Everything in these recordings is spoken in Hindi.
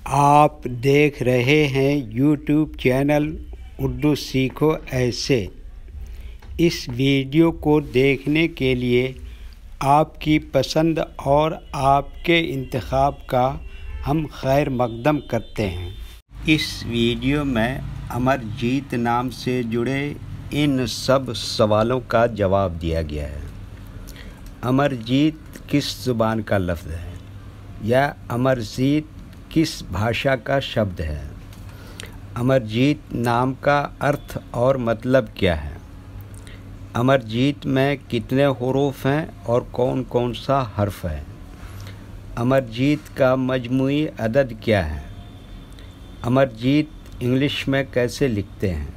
आप देख रहे हैं यूट्यूब चैनल उर्दू सीखो ऐसे। इस वीडियो को देखने के लिए आपकी पसंद और आपके इंतखाब का हम खैर मकदम करते हैं। इस वीडियो में अमरजीत नाम से जुड़े इन सब सवालों का जवाब दिया गया है। अमरजीत किस ज़ुबान का लफ्ज़ है या अमरजीत किस भाषा का शब्द है? अमरजीत नाम का अर्थ और मतलब क्या है? अमरजीत में कितने हुरूफ हैं और कौन कौन सा हर्फ है? अमरजीत का मजमूई अदद क्या है? अमरजीत इंग्लिश में कैसे लिखते हैं?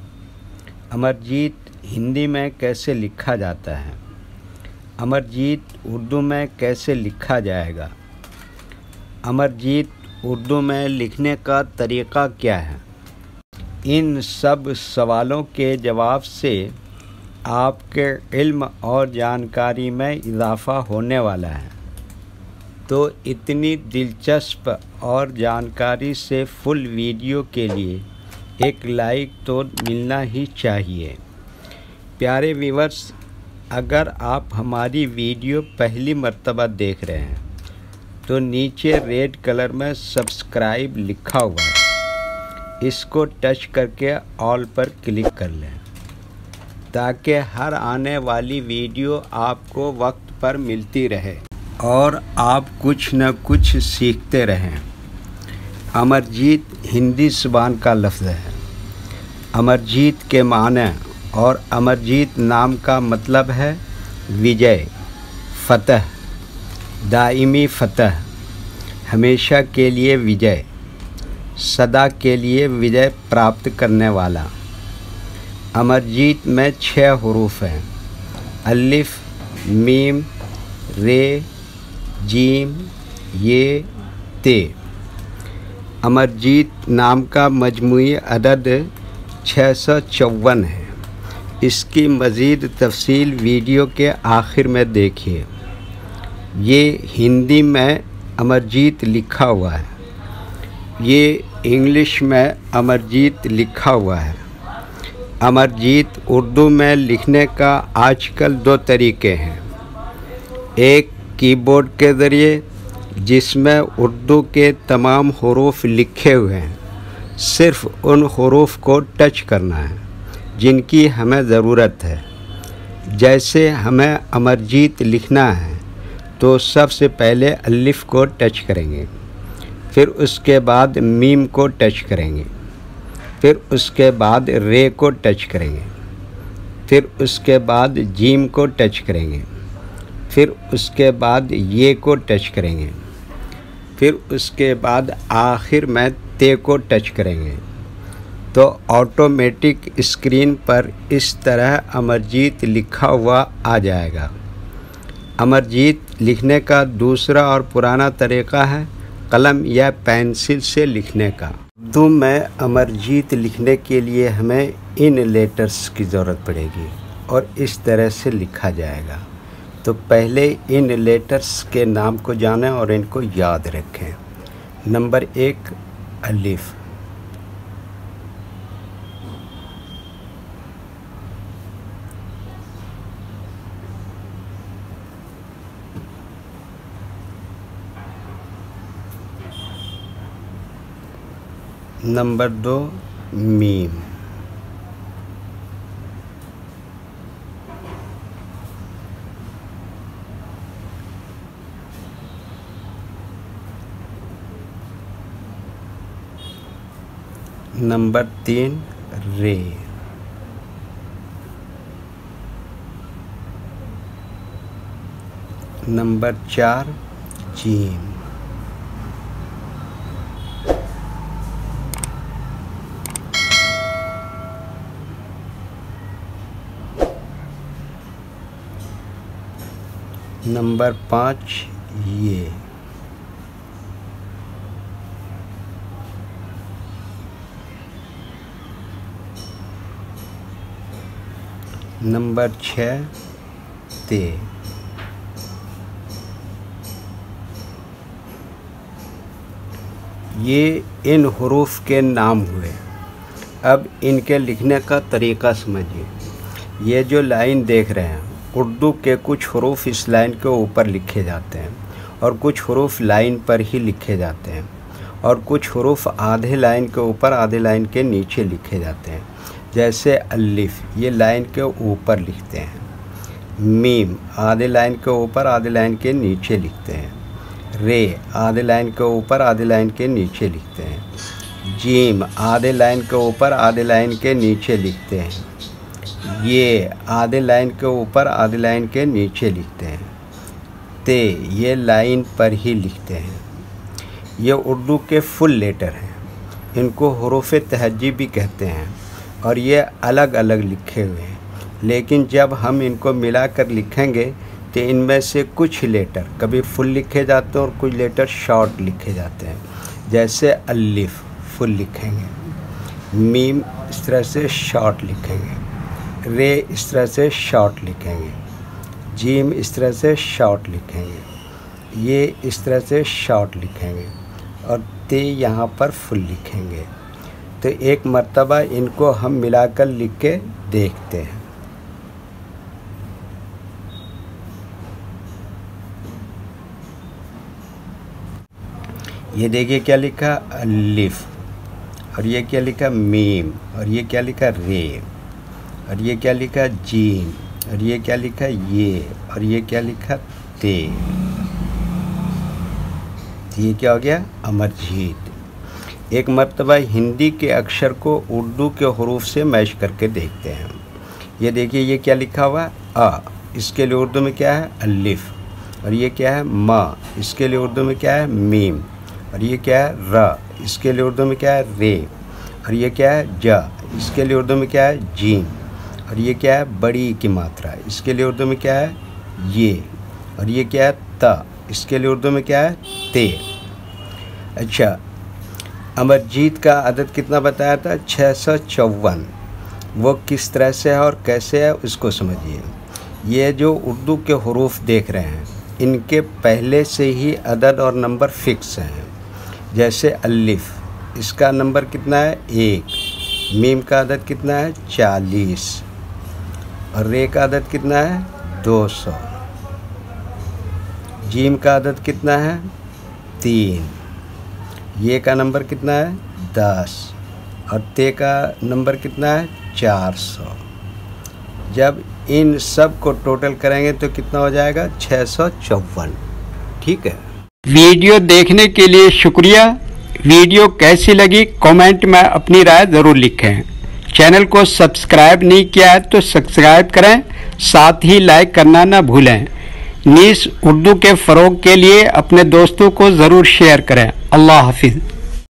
अमरजीत हिंदी में कैसे लिखा जाता है? अमरजीत उर्दू में कैसे लिखा जाएगा? अमरजीत उर्दू में लिखने का तरीक़ा क्या है? इन सब सवालों के जवाब से आपके इल्म और जानकारी में इजाफ़ा होने वाला है। तो इतनी दिलचस्प और जानकारी से फुल वीडियो के लिए एक लाइक तो मिलना ही चाहिए। प्यारे व्यूअर्स, अगर आप हमारी वीडियो पहली मर्तबा देख रहे हैं तो नीचे रेड कलर में सब्सक्राइब लिखा हुआ है, इसको टच करके ऑल पर क्लिक कर लें ताकि हर आने वाली वीडियो आपको वक्त पर मिलती रहे और आप कुछ न कुछ सीखते रहें। अमरजीत हिंदी ज़ुबान का लफ्ज़ है। अमरजीत के माने और अमरजीत नाम का मतलब है विजय, फ़तह, दाइमी फ़तह, हमेशा के लिए विजय, सदा के लिए विजय प्राप्त करने वाला। अमरजीत में 6 हुरूफ हैं: अलिफ, मीम, रे, जीम, ये, ते। अमरजीत नाम का मजमूई अदद 654 है। इसकी मज़ीद तफसील वीडियो के आखिर में देखिए। ये हिंदी में अमरजीत लिखा हुआ है, ये इंग्लिश में अमरजीत लिखा हुआ है। अमरजीत उर्दू में लिखने का आजकल 2 तरीक़े हैं। एक कीबोर्ड के ज़रिए, जिसमें उर्दू के तमाम हुरूफ लिखे हुए हैं, सिर्फ़ उन हुरूफ को टच करना है जिनकी हमें ज़रूरत है। जैसे हमें अमरजीत लिखना है तो सबसे पहले अलिफ को टच करेंगे, फिर उसके बाद मीम को टच करेंगे, फिर उसके बाद रे को टच करेंगे, फिर उसके बाद जीम को टच करेंगे, फिर उसके बाद ये को टच करेंगे, फिर उसके बाद आखिर में ते को टच करेंगे। तो ऑटोमेटिक स्क्रीन पर इस तरह अमरजीत लिखा हुआ आ जाएगा। अमरजीत लिखने का दूसरा और पुराना तरीक़ा है कलम या पेंसिल से लिखने का। उर्दू में अमरजीत लिखने के लिए हमें इन लेटर्स की ज़रूरत पड़ेगी और इस तरह से लिखा जाएगा। तो पहले इन लेटर्स के नाम को जानें और इनको याद रखें। नंबर 1 अलिफ, नंबर 2 मीम, नंबर 3 रे, नंबर 4 जीम, नंबर 5 ये, नंबर 6 ते, ये इन हुरूफ के नाम हुए। अब इनके लिखने का तरीक़ा समझिए। ये जो लाइन देख रहे हैं, उर्दू के कुछ हुरूफ इस लाइन के ऊपर लिखे जाते हैं और कुछ हुरूफ लाइन पर ही लिखे जाते हैं और कुछ हुरूफ आधे लाइन के ऊपर आधे लाइन के नीचे लिखे जाते हैं। जैसे अलिफ, ये लाइन के ऊपर लिखते हैं। मीम आधे लाइन के ऊपर आधे लाइन के नीचे लिखते हैं। रे आधे लाइन के ऊपर आधे लाइन के नीचे लिखते हैं। जीम आधे लाइन के ऊपर आधे लाइन के नीचे लिखते हैं। ये आधे लाइन के ऊपर आधे लाइन के नीचे लिखते हैं। ते ये लाइन पर ही लिखते हैं। ये उर्दू के फुल लेटर हैं, इनको हुरूफ तहज्जी भी कहते हैं और ये अलग अलग लिखे हुए हैं, लेकिन जब हम इनको मिलाकर लिखेंगे तो इनमें से कुछ लेटर कभी फुल लिखे जाते हैं और कुछ लेटर शॉर्ट लिखे जाते हैं। जैसे अलिफ फुल लिखेंगे, मीम इस तरह से शॉर्ट लिखेंगे, रे इस तरह से शॉर्ट लिखेंगे, जीम इस तरह से शॉर्ट लिखेंगे, ये इस तरह से शॉर्ट लिखेंगे और ते यहाँ पर फुल लिखेंगे। तो एक मर्तबा इनको हम मिलाकर लिख के देखते हैं। ये देखिए क्या लिखा अलिफ, और ये क्या लिखा मीम, और ये क्या लिखा रे, और ये क्या लिखा जीम, और ये क्या लिखा ये, और ये क्या लिखा ते। ये क्या हो गया अमरजीत। एक मर्तबा हिंदी के अक्षर को उर्दू के हुरूफ से मैच करके देखते हैं। ये देखिए ये क्या लिखा हुआ है अ, इसके लिए उर्दू में क्या है अलिफ, और ये क्या है मा, इसके लिए उर्दू में क्या है मीम, और ये क्या है र, इसके लिए उर्दू में क्या है रे, और ये क्या है जा, इसके लिए उर्दू में क्या है जीम, और ये क्या है बड़ी की मात्रा, इसके लिए उर्दू में क्या है ये, और ये क्या है ता, इसके लिए उर्दू में क्या है ते। अच्छा, अमरजीत का अदद कितना बताया था 654। वो किस तरह से है और कैसे है उसको समझिए। ये जो उर्दू के हुरूफ देख रहे हैं, इनके पहले से ही अदद और नंबर फिक्स हैं। जैसे अलिफ, इसका नंबर कितना है 1, मीम का अदद कितना है 40, और रे का अदद कितना है 200, जीम का अदद कितना है 3, ये का नंबर कितना है 10, और ते का नंबर कितना है 400। जब इन सब को टोटल करेंगे तो कितना हो जाएगा 654। ठीक है। वीडियो देखने के लिए शुक्रिया। वीडियो कैसी लगी कमेंट में अपनी राय ज़रूर लिखें। चैनल को सब्सक्राइब नहीं किया है तो सब्सक्राइब करें, साथ ही लाइक करना ना भूलें। नीस उर्दू के फ़रोग के लिए अपने दोस्तों को ज़रूर शेयर करें। अल्लाह हाफिज़।